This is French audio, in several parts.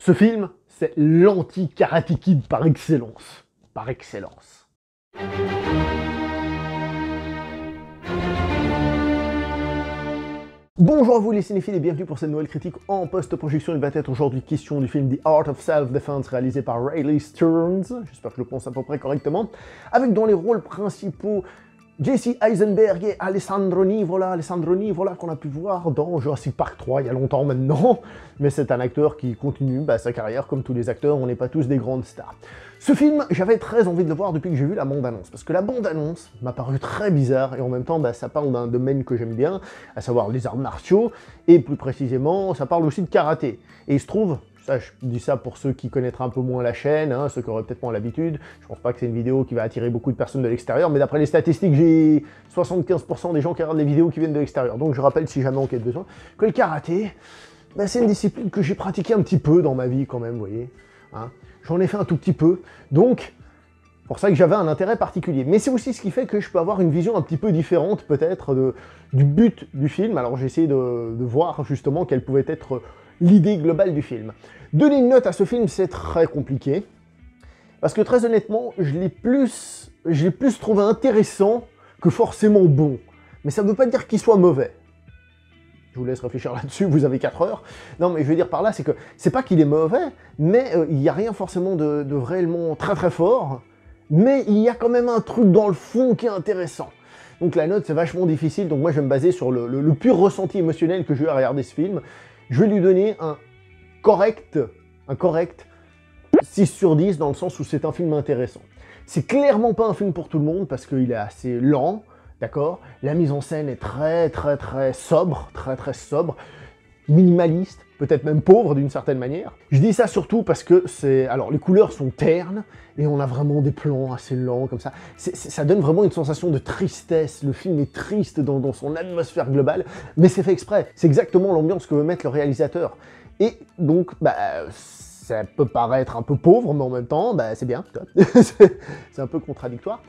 Ce film, c'est l'anti-Karate Kid par excellence. Par excellence. Bonjour à vous les cinéphiles et bienvenue pour cette nouvelle critique en post-projection. Il va être aujourd'hui question du film The Art of Self-Defense réalisé par Riley Stearns, j'espère que je le prononce à peu près correctement, avec dans les rôles principaux Jesse Eisenberg et Alessandro Nivola qu'on a pu voir dans Jurassic Park 3 il y a longtemps maintenant, mais c'est un acteur qui continue sa carrière comme tous les acteurs, on n'est pas tous des grandes stars. Ce film, j'avais très envie de le voir depuis que j'ai vu la bande-annonce, parce que la bande-annonce m'a paru très bizarre, et en même temps, ça parle d'un domaine que j'aime bien, à savoir les arts martiaux, et plus précisément, ça parle aussi de karaté. Et il se trouve, ça, je dis ça pour ceux qui connaîtraient un peu moins la chaîne, ceux qui auraient peut-être moins l'habitude, je pense pas que c'est une vidéo qui va attirer beaucoup de personnes de l'extérieur, mais d'après les statistiques, j'ai 75% des gens qui regardent les vidéos qui viennent de l'extérieur, donc je rappelle, si jamais on a besoin, que le karaté, c'est une discipline que j'ai pratiquée un petit peu dans ma vie quand même, vous voyez, J'en ai fait un tout petit peu, donc pour ça que j'avais un intérêt particulier. Mais c'est aussi ce qui fait que je peux avoir une vision un petit peu différente peut-être du but du film. Alors j'ai essayé de voir justement quelle pouvait être l'idée globale du film. Donner une note à ce film, c'est très compliqué, parce que très honnêtement, je l'ai plus trouvé intéressant que forcément bon. Mais ça ne veut pas dire qu'il soit mauvais. Je vous laisse réfléchir là-dessus, vous avez 4 heures. Non, mais je veux dire par là, c'est que c'est pas qu'il est mauvais, mais il n'y a rien forcément de réellement très très fort, mais il y a quand même un truc dans le fond qui est intéressant. Donc la note, c'est vachement difficile, donc moi je vais me baser sur le pur ressenti émotionnel que j'ai eu à regarder ce film. Je vais lui donner un correct 6 sur 10, dans le sens où c'est un film intéressant. C'est clairement pas un film pour tout le monde, parce qu'il est assez lent, d'accord? La mise en scène est très sobre, très sobre, minimaliste, peut-être même pauvre d'une certaine manière. Je dis ça surtout parce que alors les couleurs sont ternes, et on a vraiment des plans assez lents comme ça. Ça donne vraiment une sensation de tristesse, le film est triste dans son atmosphère globale, mais c'est fait exprès, c'est exactement l'ambiance que veut mettre le réalisateur. Et donc, ça peut paraître un peu pauvre, mais en même temps, c'est bien, c'est un peu contradictoire.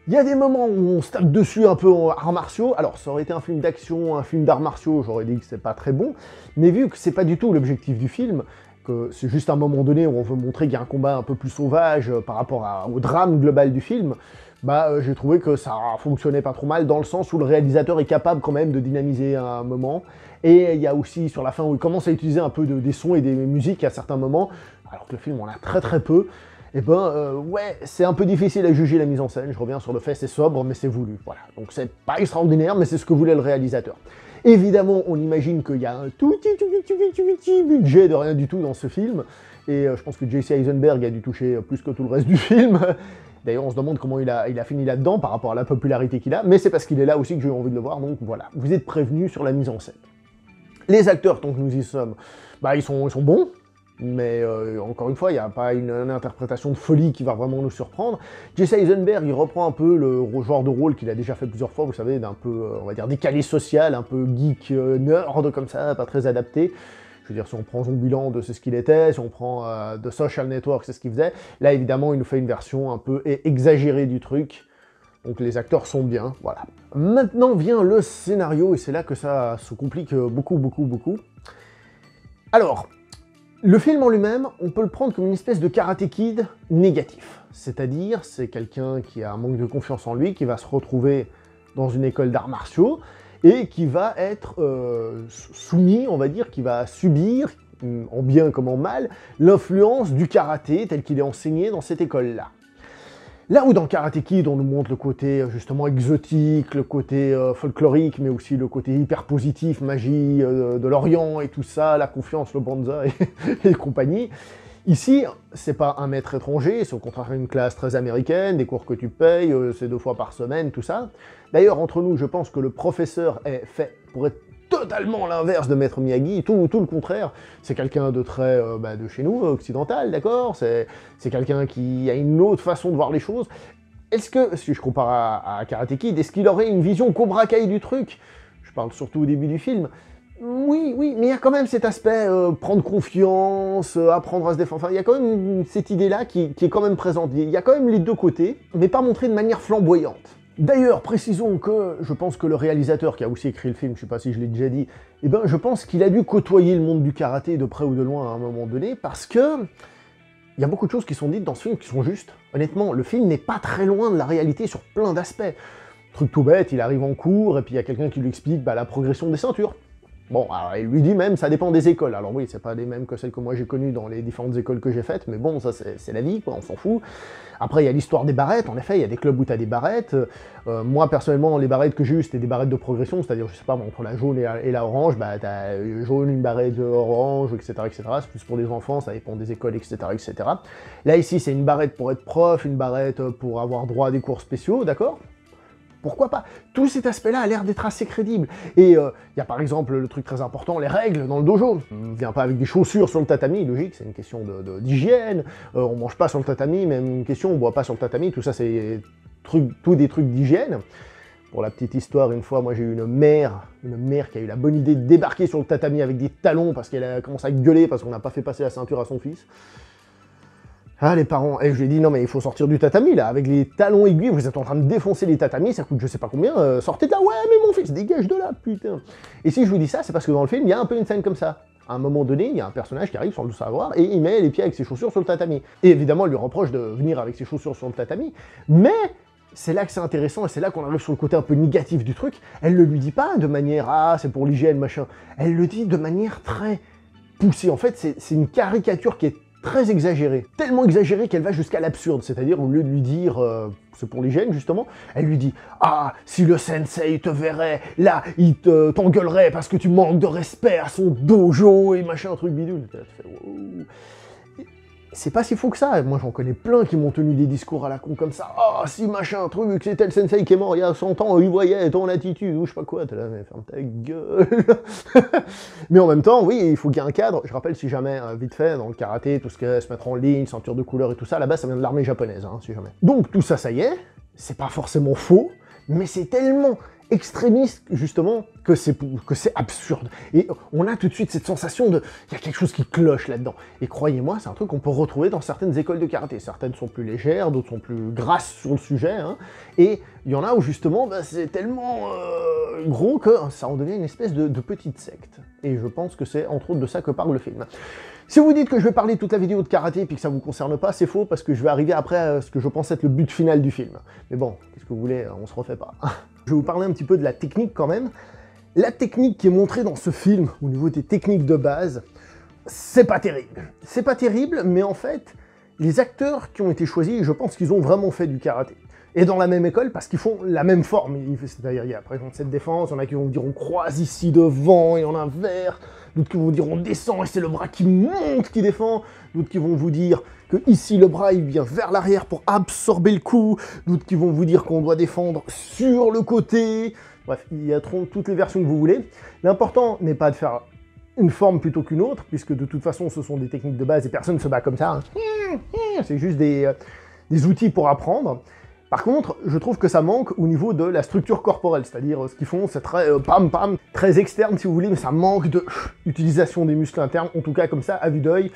Il y a des moments où on se tape dessus un peu en arts martiaux. Alors, ça aurait été un film d'action, un film d'arts martiaux, j'aurais dit que c'est pas très bon. Mais vu que c'est pas du tout l'objectif du film, que c'est juste un moment donné où on veut montrer qu'il y a un combat un peu plus sauvage par rapport au drame global du film, j'ai trouvé que ça fonctionnait pas trop mal, dans le sens où le réalisateur est capable quand même de dynamiser un moment. Et il y a aussi sur la fin où il commence à utiliser un peu des sons et des musiques à certains moments, alors que le film en a très peu. Et ouais, c'est un peu difficile à juger la mise en scène, je reviens sur le fait, c'est sobre, mais c'est voulu, voilà. Donc c'est pas extraordinaire, mais c'est ce que voulait le réalisateur. Évidemment, on imagine qu'il y a un tout petit budget de rien du tout dans ce film, et je pense que Jesse Eisenberg a dû toucher plus que tout le reste du film. D'ailleurs, on se demande comment il a fini là-dedans par rapport à la popularité qu'il a, mais c'est parce qu'il est là aussi que j'ai eu envie de le voir, donc voilà. Vous êtes prévenus sur la mise en scène. Les acteurs, tant que nous y sommes, ils sont bons, mais encore une fois, il n'y a pas une interprétation de folie qui va vraiment nous surprendre. Jesse Eisenberg, il reprend un peu le genre de rôle qu'il a déjà fait plusieurs fois, vous savez, d'un peu, on va dire, décalé social, un peu geek, nerd, comme ça, pas très adapté. Je veux dire, si on prend Zombieland, c'est ce qu'il était, si on prend The Social Network, c'est ce qu'il faisait. Là, évidemment, il nous fait une version un peu exagérée du truc. Donc les acteurs sont bien, voilà. Maintenant vient le scénario, et c'est là que ça se complique beaucoup. Alors, le film en lui-même, on peut le prendre comme une espèce de Karate Kid négatif. C'est-à-dire, c'est quelqu'un qui a un manque de confiance en lui, qui va se retrouver dans une école d'arts martiaux, et qui va être soumis, on va dire, qui va subir, en bien comme en mal, l'influence du karaté tel qu'il est enseigné dans cette école-là. Là où dans Karate Kid, on nous montre le côté justement exotique, le côté folklorique, mais aussi le côté hyper positif, magie de l'Orient et tout ça, la confiance, le banzai et compagnie. Ici, c'est pas un maître étranger, c'est au contraire une classe très américaine, des cours que tu payes, c'est 2 fois par semaine, tout ça. D'ailleurs, entre nous, je pense que le professeur est fait pour être totalement l'inverse de Maître Miyagi, tout le contraire. C'est quelqu'un de très, de chez nous, occidental, d'accord? C'est quelqu'un qui a une autre façon de voir les choses. Est-ce que, si je compare à Karate Kid, est-ce qu'il aurait une vision Cobra Kai du truc? Je parle surtout au début du film. Oui, mais il y a quand même cet aspect prendre confiance, apprendre à se défendre. Enfin, il y a quand même cette idée-là qui est quand même présente. Il y a quand même les deux côtés, mais pas montré de manière flamboyante. D'ailleurs, précisons que je pense que le réalisateur qui a aussi écrit le film, je sais pas si je l'ai déjà dit, eh ben, je pense qu'il a dû côtoyer le monde du karaté de près ou de loin à un moment donné, parce que il y a beaucoup de choses qui sont dites dans ce film qui sont justes. Honnêtement, le film n'est pas très loin de la réalité sur plein d'aspects. Truc tout bête, il arrive en cours, et puis il y a quelqu'un qui lui explique la progression des ceintures. Bon, alors il lui dit même, ça dépend des écoles. Alors oui, c'est pas les mêmes que celles que moi j'ai connues dans les différentes écoles que j'ai faites, mais bon, ça c'est la vie, quoi, on s'en fout. Après, il y a l'histoire des barrettes, en effet, il y a des clubs où t'as des barrettes. Moi, personnellement, les barrettes que j'ai eues, c'était des barrettes de progression, c'est-à-dire, je sais pas, entre la jaune et la orange, t'as jaune, une barrette orange, etc., etc. C'est plus pour les enfants, ça dépend des écoles, etc., etc. Là, ici, c'est une barrette pour être prof, une barrette pour avoir droit à des cours spéciaux, d'accord ? Pourquoi pas? Tout cet aspect-là a l'air d'être assez crédible. Et il y a par exemple le truc très important, les règles dans le dojo. On ne vient pas avec des chaussures sur le tatami, logique, c'est une question d'hygiène. On mange pas sur le tatami, même une question, on boit pas sur le tatami, tout ça c'est tout des trucs d'hygiène. Pour la petite histoire, une fois, moi j'ai eu une mère qui a eu la bonne idée de débarquer sur le tatami avec des talons parce qu'elle a commencé à gueuler parce qu'on n'a pas fait passer la ceinture à son fils. Ah, les parents, et je lui ai dit, non mais il faut sortir du tatami là, avec les talons aiguilles, vous êtes en train de défoncer les tatamis, ça coûte je sais pas combien, sortez de là, ouais mais mon fils, dégage de là, putain. Et si je vous dis ça, c'est parce que dans le film, il y a un peu une scène comme ça. À un moment donné, il y a un personnage qui arrive sans le savoir, et il met les pieds avec ses chaussures sur le tatami. Et évidemment, elle lui reproche de venir avec ses chaussures sur le tatami, mais c'est là que c'est intéressant, et c'est là qu'on arrive sur le côté un peu négatif du truc, elle ne lui dit pas de manière, ah c'est pour l'hygiène, machin, elle le dit de manière très poussée. En fait, c'est une caricature qui est très exagérée, tellement exagérée qu'elle va jusqu'à l'absurde, c'est-à-dire au lieu de lui dire c'est pour l'hygiène justement, elle lui dit ah si le sensei te verrait, là il t'engueulerait parce que tu manques de respect à son dojo et machin truc bidule. Wow. C'est pas si fou que ça, moi j'en connais plein qui m'ont tenu des discours à la con comme ça, ah si machin truc, c'était le sensei qui est mort il y a 100 ans, il voyait ton attitude, ou je sais pas quoi, t'es là, mais ferme ta gueule. Mais en même temps, oui, il faut qu'il y ait un cadre, je rappelle si jamais, vite fait, dans le karaté, tout ce qui est se mettre en ligne, ceinture de couleur et tout ça, là-bas ça vient de l'armée japonaise, hein, si jamais. Donc tout ça, ça y est, c'est pas forcément faux, mais c'est tellement extrémiste, justement, que c'est absurde. Et on a tout de suite cette sensation de... il y a quelque chose qui cloche là-dedans. Et croyez-moi, c'est un truc qu'on peut retrouver dans certaines écoles de karaté. Certaines sont plus légères, d'autres sont plus grasses sur le sujet. Hein. Et il y en a où, justement, c'est tellement gros que ça en devient une espèce de petite secte. Et je pense que c'est entre autres de ça que parle le film. Si vous dites que je vais parler toute la vidéo de karaté et que ça vous concerne pas, c'est faux, parce que je vais arriver après à ce que je pense être le but final du film. Mais bon, qu'est-ce que vous voulez, on se refait pas. Je vais vous parler un petit peu de la technique quand même. La technique qui est montrée dans ce film, au niveau des techniques de base, c'est pas terrible. C'est pas terrible, mais en fait, les acteurs qui ont été choisis, je pense qu'ils ont vraiment fait du karaté. Et dans la même école, parce qu'ils font la même forme. C'est-à-dire, il y a par exemple cette défense, il y en a qui vont vous dire on croise ici devant et en inverse, d'autres qui vont vous dire on descend et c'est le bras qui monte qui défend, d'autres qui vont vous dire que ici le bras il vient vers l'arrière pour absorber le coup, d'autres qui vont vous dire qu'on doit défendre sur le côté. Bref, il y a toutes les versions que vous voulez. L'important n'est pas de faire une forme plutôt qu'une autre, puisque de toute façon ce sont des techniques de base et personne ne se bat comme ça. Hein. C'est juste des outils pour apprendre. Par contre, je trouve que ça manque au niveau de la structure corporelle, c'est-à-dire ce qu'ils font, c'est très pam-pam, très externe si vous voulez, mais ça manque d'utilisation des muscles internes, en tout cas comme ça, à vue d'œil.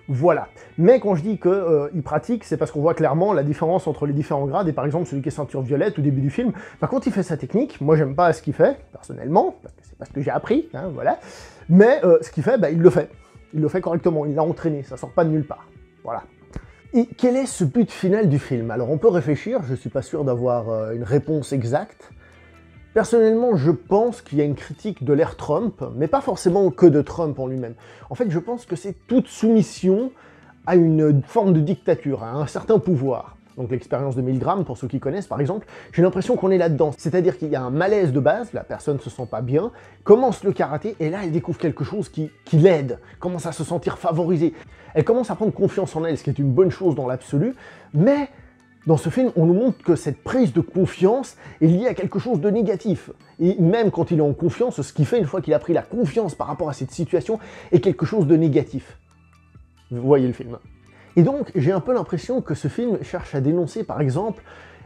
Voilà. Mais quand je dis qu'ils pratiquent, c'est parce qu'on voit clairement la différence entre les différents grades, et par exemple celui qui est ceinture violette au début du film, quand il fait sa technique, moi j'aime pas ce qu'il fait, personnellement, parce que c'est pas ce que j'ai appris, hein, voilà, mais ce qu'il fait, il le fait. Il le fait correctement, il l'a entraîné, ça sort pas de nulle part. Voilà. Et quel est ce but final du film? Alors on peut réfléchir, je suis pas sûr d'avoir une réponse exacte. Personnellement, je pense qu'il y a une critique de l'ère Trump, mais pas forcément que de Trump en lui-même. En fait, je pense que c'est toute soumission à une forme de dictature, à un certain pouvoir. Donc l'expérience de Milgram, pour ceux qui connaissent par exemple, j'ai l'impression qu'on est là-dedans. C'est-à-dire qu'il y a un malaise de base, la personne se sent pas bien, commence le karaté, et là elle découvre quelque chose qui l'aide, commence à se sentir favorisée. Elle commence à prendre confiance en elle, ce qui est une bonne chose dans l'absolu, mais dans ce film, on nous montre que cette prise de confiance est liée à quelque chose de négatif. Et même quand il est en confiance, ce qu'il fait une fois qu'il a pris la confiance par rapport à cette situation est quelque chose de négatif. Vous voyez le film. Et donc, j'ai un peu l'impression que ce film cherche à dénoncer, par exemple,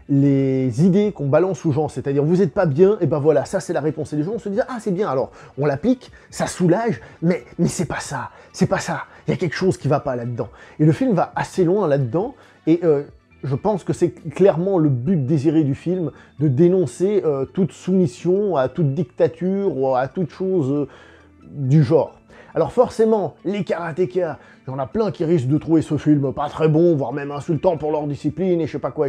les idées qu'on balance aux gens, c'est-à-dire vous êtes pas bien, et ben voilà, ça c'est la réponse. Et les gens se disent ah c'est bien, alors on l'applique, ça soulage, mais c'est pas ça, il y a quelque chose qui va pas là-dedans. Et le film va assez loin là-dedans, et Je pense que c'est clairement le but désiré du film, de dénoncer toute soumission à toute dictature ou à toute chose du genre. Alors forcément, les karatékas, il y en a plein qui risquent de trouver ce film pas très bon, voire même insultant pour leur discipline et je sais pas quoi,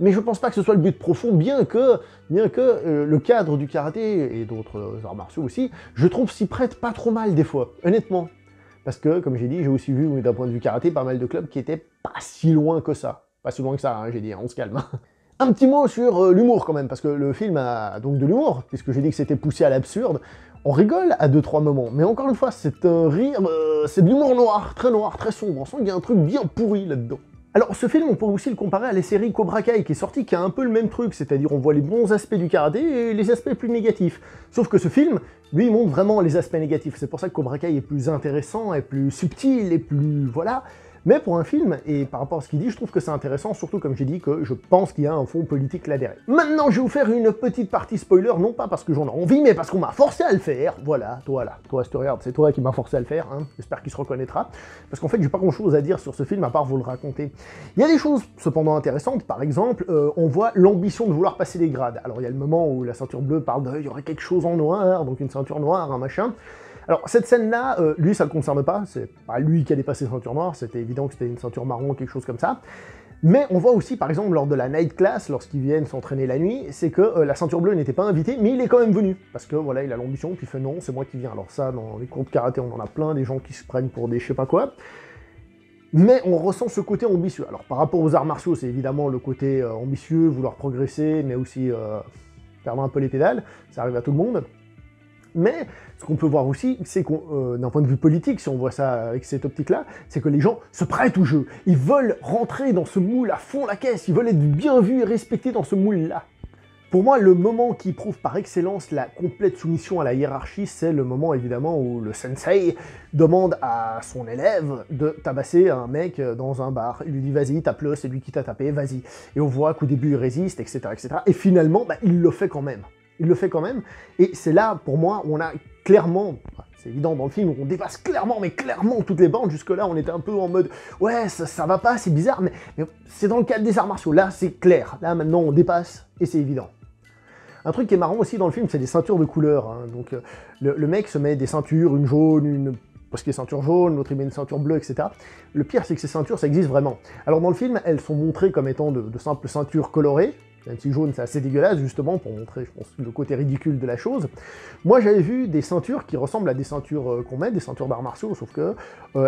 mais je pense pas que ce soit le but profond, bien que le cadre du karaté et d'autres arts martiaux aussi, je trouve s'y prête pas trop mal des fois, honnêtement. Parce que, comme j'ai dit, j'ai aussi vu, d'un point de vue karaté, pas mal de clubs qui étaient pas si loin que ça. Pas si loin que ça, hein, j'ai dit, on se calme. Un petit mot sur l'humour quand même, parce que le film a donc de l'humour, puisque j'ai dit que c'était poussé à l'absurde. On rigole à 2-3 moments, mais encore une fois, c'est un rire, c'est de l'humour noir, très sombre. On sent qu'il y a un truc bien pourri là-dedans. Alors ce film, on peut aussi le comparer à la série Cobra Kai qui est sortie, qui a un peu le même truc, c'est-à-dire on voit les bons aspects du karaté et les aspects plus négatifs. Sauf que ce film, lui, il montre vraiment les aspects négatifs. C'est pour ça que Cobra Kai est plus intéressant, est plus subtil, et plus... voilà. Mais pour un film, et par rapport à ce qu'il dit, je trouve que c'est intéressant, surtout comme j'ai dit, que je pense qu'il y a un fond politique là derrière. Maintenant, je vais vous faire une petite partie spoiler, non pas parce que j'en ai envie, mais parce qu'on m'a forcé à le faire. Voilà, toi si tu regardes, c'est toi qui m'as forcé à le faire, hein. J'espère qu'il se reconnaîtra. Parce qu'en fait, j'ai pas grand chose à dire sur ce film, à part vous le raconter. Il y a des choses cependant intéressantes, par exemple, on voit l'ambition de vouloir passer les grades. Alors il y a le moment où la ceinture bleue parle de, il y aurait quelque chose en noir, donc une ceinture noire, un machin. Alors cette scène-là, lui ça le concerne pas, c'est pas lui qui a dépassé la ceinture noire, c'était évident que c'était une ceinture marron ou quelque chose comme ça. Mais on voit aussi, par exemple, lors de la night class, lorsqu'ils viennent s'entraîner la nuit, c'est que la ceinture bleue n'était pas invitée, mais il est quand même venu. Parce que voilà, il a l'ambition, puis il fait non, c'est moi qui viens. Alors ça, dans les cours de karaté, on en a plein, des gens qui se prennent pour des je sais pas quoi. Mais on ressent ce côté ambitieux. Alors par rapport aux arts martiaux, c'est évidemment le côté ambitieux, vouloir progresser, mais aussi perdre un peu les pédales, ça arrive à tout le monde. Mais ce qu'on peut voir aussi, c'est qu'on, d'un point de vue politique, si on voit ça avec cette optique-là, c'est que les gens se prêtent au jeu. Ils veulent rentrer dans ce moule à fond la caisse, ils veulent être bien vus et respectés dans ce moule-là. Pour moi, le moment qui prouve par excellence la complète soumission à la hiérarchie, c'est le moment évidemment où le sensei demande à son élève de tabasser un mec dans un bar. Il lui dit vas-y, tape-le, c'est lui qui t'a tapé, vas-y. Et on voit qu'au début il résiste, etc., etc. Et finalement, il le fait quand même. Il le fait quand même, et c'est là, pour moi, où on a clairement, c'est évident dans le film, où on dépasse clairement, mais clairement toutes les bornes. Jusque-là, on était un peu en mode, ouais, ça va pas, c'est bizarre, mais c'est dans le cadre des arts martiaux. Là, c'est clair. Là, maintenant, on dépasse, et c'est évident. Un truc qui est marrant aussi dans le film, c'est les ceintures de couleur. Hein. Donc, le mec se met des ceintures, une jaune, une... parce qu'il y a ceinture jaune, l'autre il met une ceinture bleue, etc. Le pire, c'est que ces ceintures, ça existe vraiment. Alors, dans le film, elles sont montrées comme étant de simples ceintures colorées. Même si jaune, c'est assez dégueulasse, justement, pour montrer, je pense, le côté ridicule de la chose. Moi, j'avais vu des ceintures qui ressemblent à des ceintures qu'on met, des ceintures d'arts martiaux, sauf que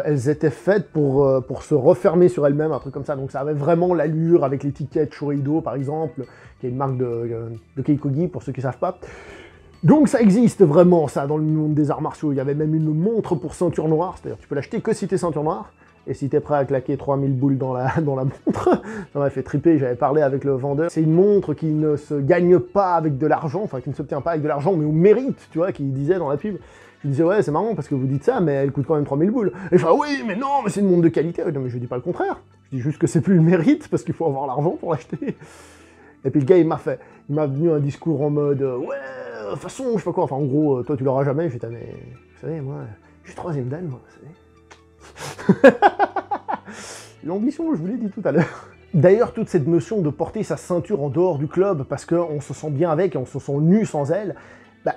elles étaient faites pour se refermer sur elles-mêmes, un truc comme ça. Donc ça avait vraiment l'allure, avec l'étiquette Shurido, par exemple, qui est une marque de Keikogi, pour ceux qui ne savent pas. Donc ça existe vraiment, ça, dans le monde des arts martiaux. Il y avait même une montre pour ceinture noire, c'est-à-dire tu peux l'acheter que si t'es ceinture noire. Et si t'es prêt à claquer 3000 boules dans la montre, ça m'a fait triper, j'avais parlé avec le vendeur. C'est une montre qui ne se gagne pas avec de l'argent, enfin qui ne s'obtient pas avec de l'argent, mais au mérite, tu vois, qu'il disait dans la pub. Je disais, ouais, c'est marrant parce que vous dites ça, mais elle coûte quand même 3000 boules. Et je fais, oui, mais non, mais c'est une montre de qualité. Non, mais je dis pas le contraire. Je dis juste que c'est plus le mérite parce qu'il faut avoir l'argent pour l'acheter. Et puis le gars, il m'a venu un discours en mode, ouais, de toute façon, je sais pas quoi, enfin en gros, toi tu l'auras jamais. J'étais, mais vous savez, moi, je suis troisième dan, moi, vous savez. L'ambition, je vous l'ai dit tout à l'heure. D'ailleurs, toute cette notion de porter sa ceinture en dehors du club parce qu'on se sent bien avec et on se sent nu sans elle,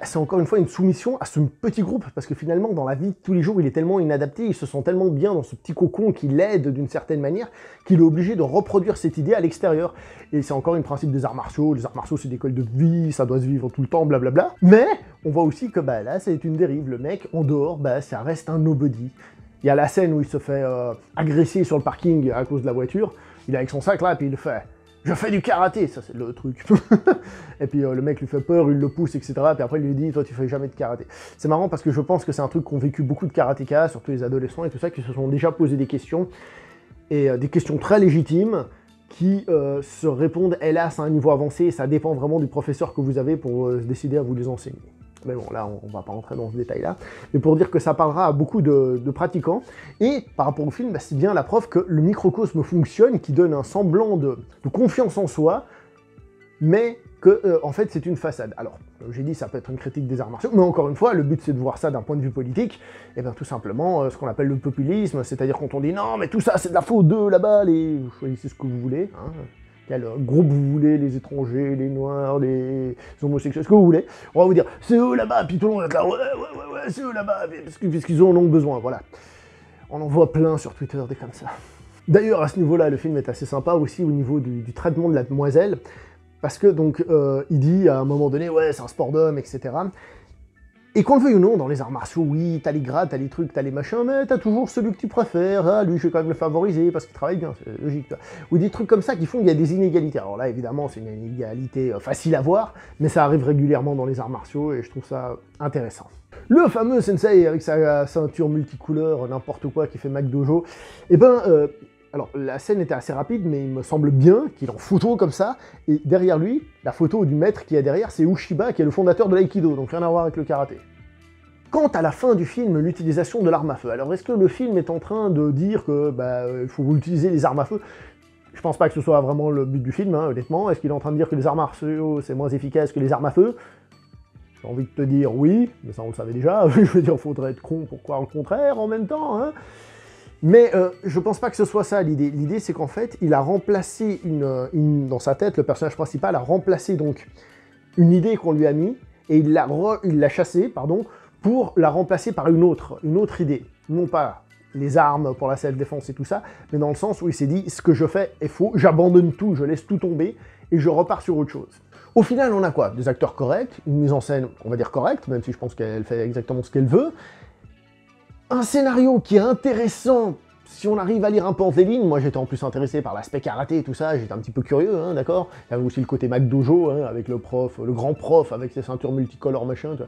c'est encore une fois une soumission à ce petit groupe, parce que finalement, dans la vie de tous les jours, il est tellement inadapté, il se sent tellement bien dans ce petit cocon qui l'aide d'une certaine manière, qu'il est obligé de reproduire cette idée à l'extérieur. Et c'est encore une principe des arts martiaux. Les arts martiaux, c'est une école de vie, ça doit se vivre tout le temps, blablabla. Mais on voit aussi que là, c'est une dérive. Le mec, en dehors, ça reste un nobody. Il y a la scène où il se fait agresser sur le parking à cause de la voiture. Il est avec son sac là, et puis il le fait. Je fais du karaté, ça c'est le truc. Et puis le mec lui fait peur, il le pousse, etc. Puis après il lui dit, toi tu fais jamais de karaté. C'est marrant parce que je pense que c'est un truc qu'ont vécu beaucoup de karatékas, surtout les adolescents et tout ça, qui se sont déjà posé des questions. Et des questions très légitimes, qui se répondent hélas à un niveau avancé. Et ça dépend vraiment du professeur que vous avez pour décider à vous les enseigner. Mais bon, là, on va pas rentrer dans ce détail-là. Mais pour dire que ça parlera à beaucoup de pratiquants. Et par rapport au film, c'est bien la preuve que le microcosme fonctionne, qui donne un semblant de confiance en soi, mais que, en fait, c'est une façade. Alors, j'ai dit, ça peut être une critique des arts martiaux, mais encore une fois, le but, c'est de voir ça d'un point de vue politique, et bien tout simplement, ce qu'on appelle le populisme, c'est-à-dire quand on dit, non, mais tout ça, c'est de la faute d'eux, là-bas, vous choisissez ce que vous voulez, hein, quel groupe vous voulez, les étrangers, les noirs, les homosexuels, ce que vous voulez, on va vous dire, c'est eux là-bas, puis tout le monde va être là, ouais, c'est eux là-bas, parce qu'ils en ont besoin, voilà. On en voit plein sur Twitter, des comme ça. D'ailleurs, à ce niveau-là, le film est assez sympa aussi au niveau du traitement de la demoiselle, parce que donc il dit à un moment donné, ouais, c'est un sport d'homme, etc. Et qu'on le veuille ou non, dans les arts martiaux, oui, t'as les grades, t'as les trucs, t'as les machins, mais t'as toujours celui que tu préfères, ah, lui je vais quand même le favoriser parce qu'il travaille bien, c'est logique. Ou des trucs comme ça qui font qu'il y a des inégalités. Alors là, évidemment, c'est une inégalité facile à voir, mais ça arrive régulièrement dans les arts martiaux et je trouve ça intéressant. Le fameux sensei avec sa ceinture multicouleur, n'importe quoi, qui fait McDojo, eh ben, alors la scène était assez rapide, mais il me semble bien qu'il en photo comme ça, et derrière lui, la photo du maître qui est derrière, c'est Ushiba, qui est le fondateur de l'aïkido, donc rien à voir avec le karaté. Quant à la fin du film, l'utilisation de l'arme à feu, alors est-ce que le film est en train de dire que il faut utiliser les armes à feu? Je pense pas que ce soit vraiment le but du film, hein, honnêtement. Est-ce qu'il est en train de dire que les armes martiaux c'est moins efficace que les armes à feu? J'ai envie de te dire oui, mais ça on le savait déjà, je veux dire, faudrait être con pour croire le contraire en même temps, hein. Mais je pense pas que ce soit ça l'idée. L'idée c'est qu'en fait, il a remplacé dans sa tête, le personnage principal a remplacé donc une idée qu'on lui a mis, et il l'a chassée, pardon, pour la remplacer par une autre idée. Non pas les armes pour la self-défense et tout ça, mais dans le sens où il s'est dit, ce que je fais est faux, j'abandonne tout, je laisse tout tomber, et je repars sur autre chose. Au final, on a quoi? Des acteurs corrects, une mise en scène, on va dire correcte, même si je pense qu'elle fait exactement ce qu'elle veut, un scénario qui est intéressant, si on arrive à lire un peu entre les lignes. Moi j'étais en plus intéressé par l'aspect karaté et tout ça, j'étais un petit peu curieux, hein, d'accord. Il y avait aussi le côté McDojo, hein, avec le prof, le grand prof avec ses ceintures multicolores machin, tu vois.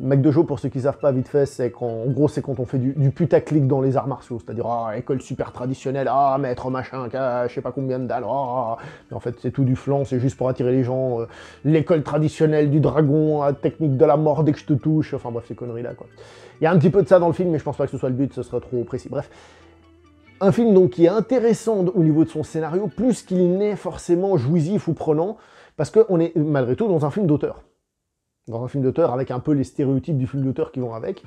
McDojo, pour ceux qui savent pas vite fait, c'est quand, en gros, c'est quand on fait du putaclic dans les arts martiaux, c'est-à-dire, ah, école super traditionnelle, ah, maître machin, je sais pas combien de dalles, ah, mais en fait c'est tout du flan, c'est juste pour attirer les gens, l'école traditionnelle du dragon, technique de la mort dès que je te touche, enfin bref, ces conneries là, quoi. Il y a un petit peu de ça dans le film, mais je pense pas que ce soit le but, ce serait trop précis, bref. Un film donc qui est intéressant au niveau de son scénario, plus qu'il n'est forcément jouissif ou prenant, parce qu'on est malgré tout dans un film d'auteur. Dans un film d'auteur avec un peu les stéréotypes du film d'auteur qui vont avec.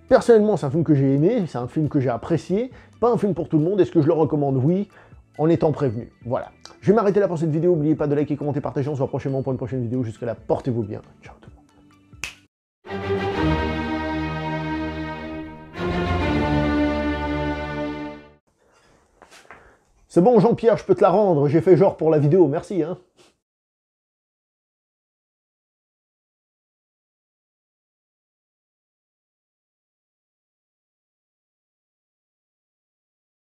Personnellement, c'est un film que j'ai aimé, c'est un film que j'ai apprécié, pas un film pour tout le monde. Est-ce que je le recommande? Oui, en étant prévenu. Voilà. Je vais m'arrêter là pour cette vidéo, n'oubliez pas de liker, commenter, partager, on se voit prochainement pour une prochaine vidéo. Jusque là, portez-vous bien. Ciao tout le monde. C'est bon, Jean-Pierre, je peux te la rendre, j'ai fait genre pour la vidéo, merci, hein.